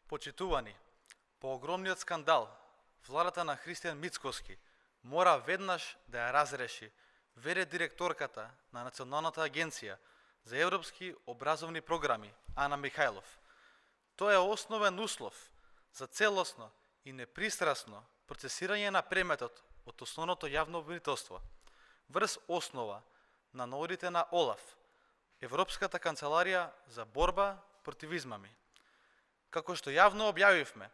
Почитувани, по огромниот скандал, владата на Христијан Мицкоски мора веднаш да ја разреши ВД директорката на Националната агенција за европски образовни програми Ана Михајлов. Тоа е основен услов за целосно и непристрасно процесирање на преметот од основното јавно обвинителство врз основа на наодите на ОЛАФ, Европската канцеларија за борба против измами. Како што јавно објавивме,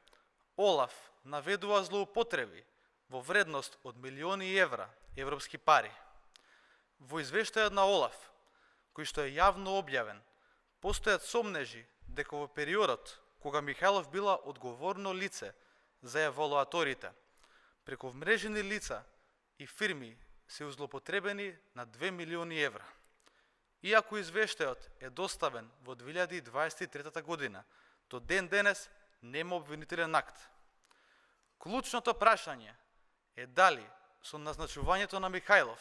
ОЛАФ наведува злоупотреби во вредност од милиони евра европски пари. Во извештајот на ОЛАФ, кој што е јавно објавен, постојат сомнежи дека во периодот кога Михајлов била одговорно лице за евалуаторите, преку мрежени лица и фирми се злоупотребени на 2 милиони евра. Иако извештајот е доставен во 2023 година, до ден денес нема обвинителен акт. Клучното прашање е дали со назначувањето на Михајлов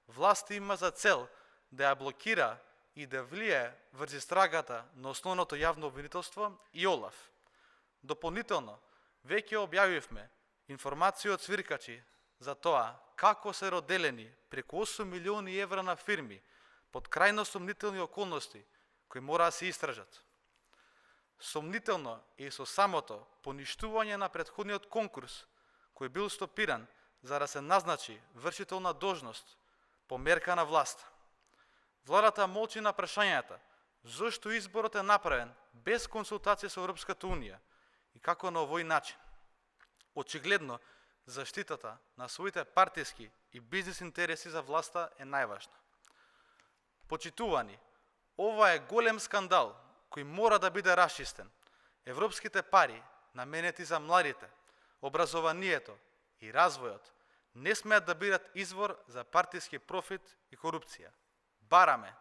власта има за цел да ја блокира и да влие врз истрагата на основното јавно обвинителство и ОЛАФ. Дополнително, веќе објавивме информација од свиркачи за тоа како се роделени преку 8 милиони евра на фирми под крајно сомнителни околности кои мора да се истражат. Сомнително е и со самото поништување на претходниот конкурс кој бил стопиран за да се назначи вршител на должност по мерка на власт. Владата молчи на прашањата зошто изборот е направен без консултација со Европската Унија и како на овој начин. Очигледно, заштитата на своите партиски и бизнес интереси за власта е најважна. Почитувани, ова е голем скандал кој мора да биде расчистен. Европските пари, наменети за младите, образованието и развојот, не смеат да бидат извор за партиски профит и корупција. Бараме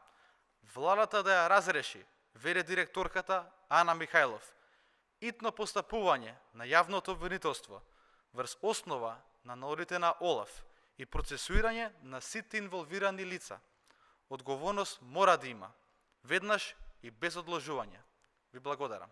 владата да ја разреши ВД директорката Ана Михајлов, итно постапување на јавното обвинителство врз основа на наодите на ОЛАФ и процесуирање на сите инволвирани лица. Одговорност мора да има, веднаш и без одложување. Ви благодарам.